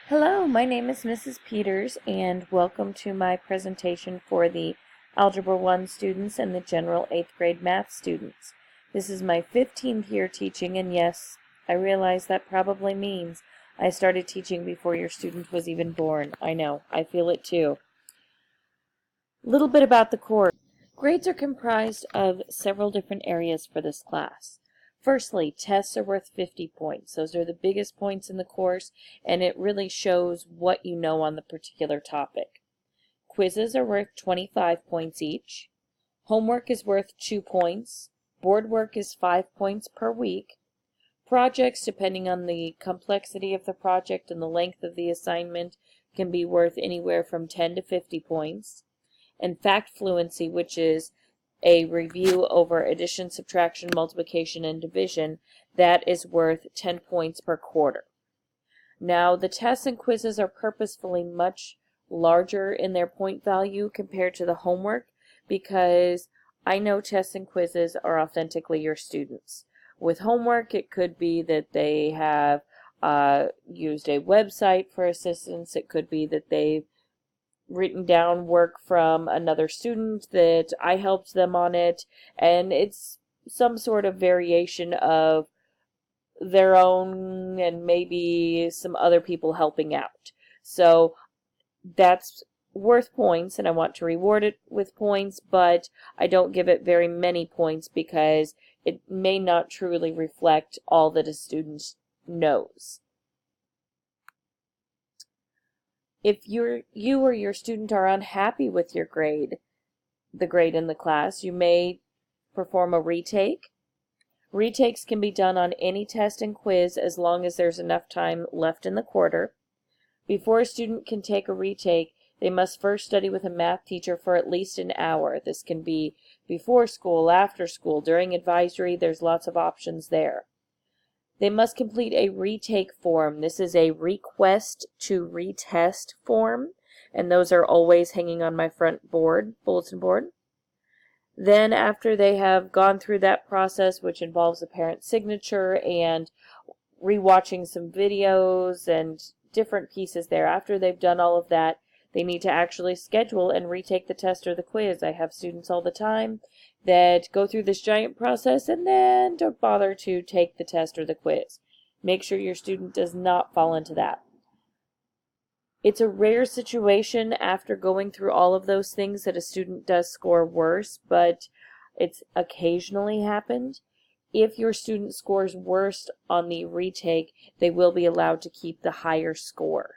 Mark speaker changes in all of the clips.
Speaker 1: Hello, my name is Mrs. Peters, and welcome to my presentation for the Algebra 1 students and the General 8th grade math students. This is my 15th year teaching, and yes, I realize that probably means I started teaching before your student was even born. I know, I feel it too. A little bit about the course. Grades are comprised of several different areas for this class. Firstly, tests are worth 50 points. Those are the biggest points in the course, and it really shows what you know on the particular topic. Quizzes are worth 25 points each. Homework is worth 2 points. Board work is 5 points per week. Projects, depending on the complexity of the project and the length of the assignment, can be worth anywhere from 10 to 50 points. And fact fluency, which is a review over addition, subtraction, multiplication, and division, that is worth 10 points per quarter. Now, the tests and quizzes are purposefully much larger in their point value compared to the homework because I know tests and quizzes are authentically your students. With homework, it could be that they have used a website for assistance. It could be that they've written down work from another student that I helped them on it, and it's some sort of variation of their own and maybe some other people helping out. So that's worth points, and I want to reward it with points, but I don't give it very many points because it may not truly reflect all that a student knows. If you or your student are unhappy with your grade, the grade in the class, you may perform a retake. Retakes can be done on any test and quiz as long as there's enough time left in the quarter. Before a student can take a retake, they must first study with a math teacher for at least an hour. This can be before school, after school, during advisory. There's lots of options there. They must complete a retake form. This is a request to retest form, and those are always hanging on my front bulletin board. Then after they have gone through that process, which involves a parent signature and rewatching some videos and different pieces there, after they've done all of that, they need to actually schedule and retake the test or the quiz. I have students all the time that go through this giant process and then don't bother to take the test or the quiz. Make sure your student does not fall into that. It's a rare situation after going through all of those things that a student does score worse, but it's occasionally happened. If your student scores worst on the retake, they will be allowed to keep the higher score.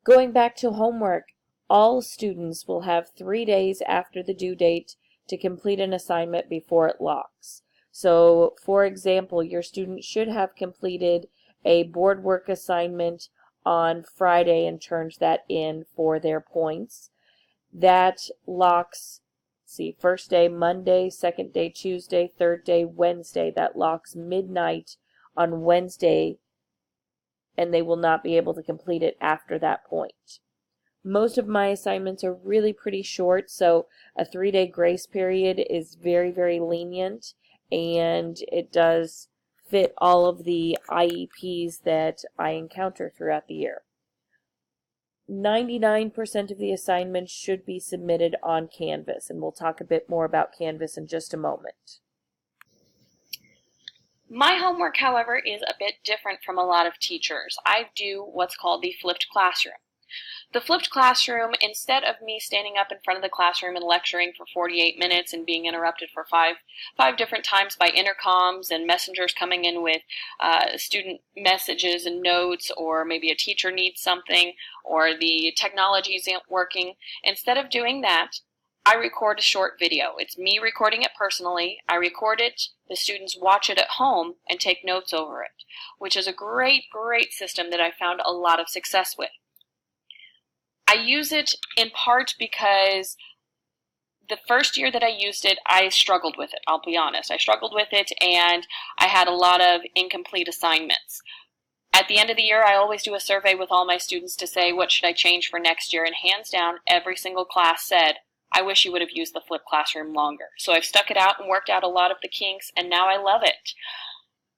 Speaker 1: Going back to homework, all students will have 3 days after the due date to complete an assignment before it locks. So, for example, your student should have completed a board work assignment on Friday and turned that in for their points. That locks, first day Monday, second day Tuesday, third day Wednesday. That locks midnight on Wednesday, and they will not be able to complete it after that point. Most of my assignments are really pretty short, so a 3-day grace period is very, very lenient, and it does fit all of the IEPs that I encounter throughout the year. 99% of the assignments should be submitted on Canvas, and we'll talk a bit more about Canvas in just a moment.
Speaker 2: My homework, however, is a bit different from a lot of teachers. I do what's called the flipped classroom. The flipped classroom, instead of me standing up in front of the classroom and lecturing for 48 minutes and being interrupted for five different times by intercoms and messengers coming in with student messages and notes, or maybe a teacher needs something, or the technology isn't working, instead of doing that, I record a short video. It's me recording it personally. I record it, the students watch it at home and take notes over it, which is a great, great system that I found a lot of success with. I use it in part because the first year that I used it, I struggled with it, I'll be honest. I struggled with it, and I had a lot of incomplete assignments. At the end of the year, I always do a survey with all my students to say, what should I change for next year? And hands down, every single class said, I wish you would have used the flipped classroom longer. So I've stuck it out and worked out a lot of the kinks, and now I love it.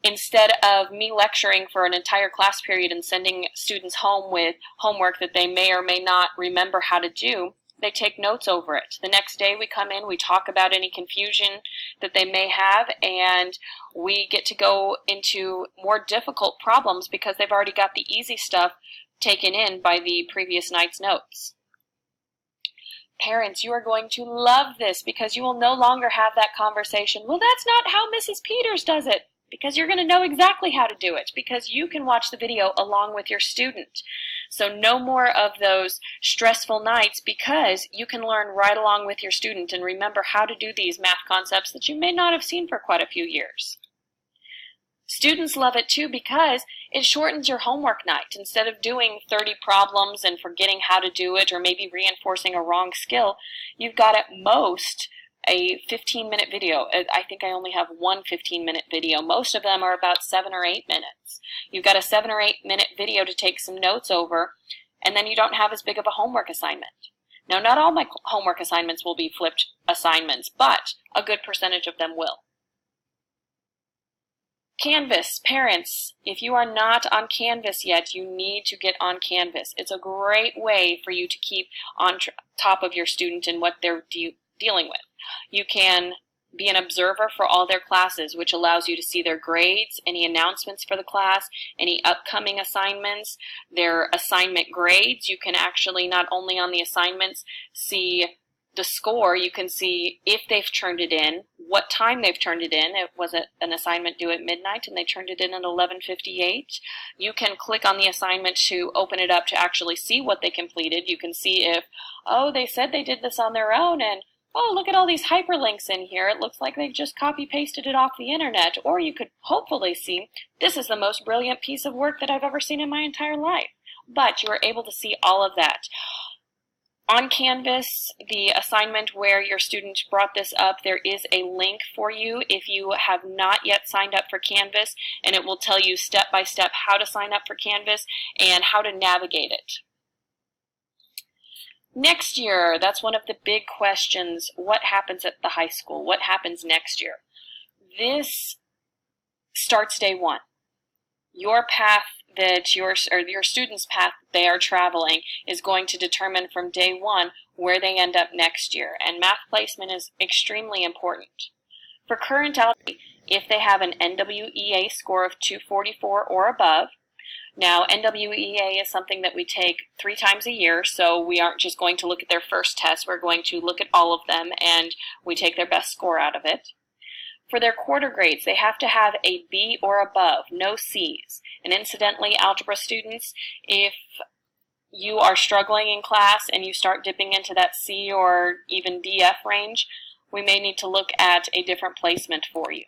Speaker 2: Instead of me lecturing for an entire class period and sending students home with homework that they may or may not remember how to do, they take notes over it. The next day we come in, we talk about any confusion that they may have, and we get to go into more difficult problems because they've already got the easy stuff taken in by the previous night's notes. Parents, you are going to love this because you will no longer have that conversation, well, that's not how Mrs. Peters does it, because you're going to know exactly how to do it because you can watch the video along with your student. So no more of those stressful nights because you can learn right along with your student and remember how to do these math concepts that you may not have seen for quite a few years. Students love it too because it shortens your homework night. Instead of doing 30 problems and forgetting how to do it or maybe reinforcing a wrong skill, you've got at most a 15-minute video. I think I only have one 15-minute video. Most of them are about 7 or 8 minutes. You've got a 7 or 8-minute video to take some notes over, and then you don't have as big of a homework assignment. Now, not all my homework assignments will be flipped assignments, but a good percentage of them will. Canvas, parents, if you are not on Canvas yet, you need to get on Canvas. It's a great way for you to keep on top of your student and what they're dealing with. You can be an observer for all their classes, which allows you to see their grades, any announcements for the class, any upcoming assignments, their assignment grades. You can actually not only on the assignments see the score, you can see if they've turned it in, what time they've turned it in. It was an assignment due at midnight and they turned it in at 11:58. You can click on the assignment to open it up to actually see what they completed. You can see if, oh, they said they did this on their own, and oh, look at all these hyperlinks in here. It looks like they've just copy-pasted it off the internet. Or you could hopefully see, this is the most brilliant piece of work that I've ever seen in my entire life. But you are able to see all of that. On Canvas, the assignment where your student brought this up, there is a link for you if you have not yet signed up for Canvas, and it will tell you step by step how to sign up for Canvas and how to navigate it. Next year, that's one of the big questions. What happens at the high school? What happens next year? This starts day one. Your path that your student's path they are traveling is going to determine from day one where they end up next year. And math placement is extremely important. For current algebra, if they have an NWEA score of 244 or above, now, NWEA is something that we take 3 times a year, so we aren't just going to look at their first test. We're going to look at all of them, and we take their best score out of it. For their quarter grades, they have to have a B or above, no C's. And incidentally, algebra students, if you are struggling in class and you start dipping into that C or even DF range, we may need to look at a different placement for you.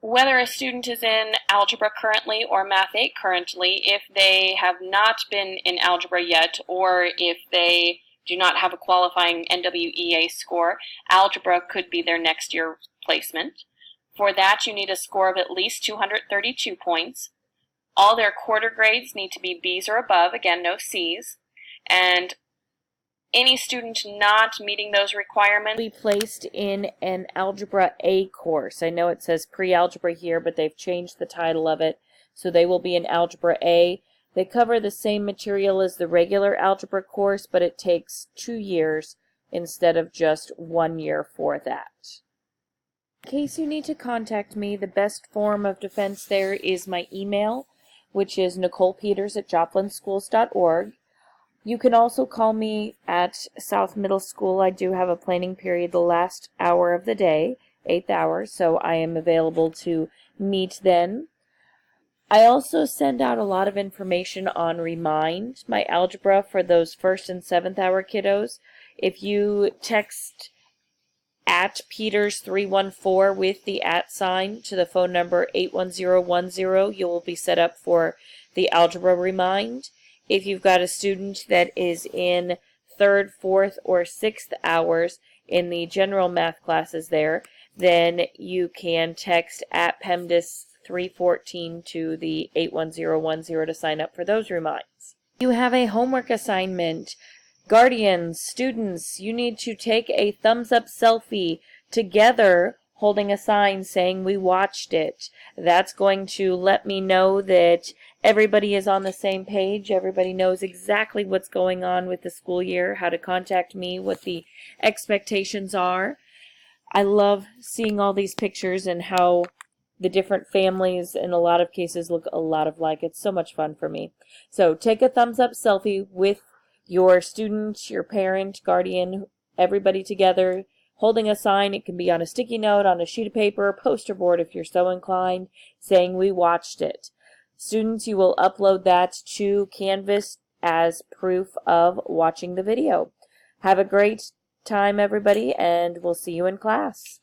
Speaker 2: Whether a student is in algebra currently or Math 8 currently, if they have not been in algebra yet or if they do not have a qualifying NWEA score, algebra could be their next year placement. For that, you need a score of at least 232 points. All their quarter grades need to be B's or above, again, no C's. And any student not meeting those requirements
Speaker 1: Be placed in an Algebra A course. I know it says pre-algebra here, but they've changed the title of it, so they will be in Algebra A. They cover the same material as the regular algebra course, but it takes 2 years instead of just 1 year for that. In case you need to contact me, the best form of defense there is my email, which is NicolePeters@JoplinSchools.org. You can also call me at South Middle School. I do have a planning period the last hour of the day, 8th hour, so I am available to meet then. I also send out a lot of information on Remind, my algebra for those 1st and 7th hour kiddos. If you text at Peters314 with the @ sign to the phone number 81010, you will be set up for the algebra Remind. If you've got a student that is in 3rd, 4th, or 6th hours in the general math classes there, then you can text at PEMDAS314 to the 81010 to sign up for those reminds. You have a homework assignment. Guardians, students, you need to take a thumbs up selfie together holding a sign saying we watched it. That's going to let me know that everybody is on the same page. Everybody knows exactly what's going on with the school year, how to contact me, what the expectations are. I love seeing all these pictures and how the different families in a lot of cases look a lot alike. It's so much fun for me. So take a thumbs up selfie with your student, your parent, guardian, everybody together, holding a sign. It can be on a sticky note, on a sheet of paper, a poster board if you're so inclined, saying we watched it. Students, you will upload that to Canvas as proof of watching the video. Have a great time, everybody, and we'll see you in class.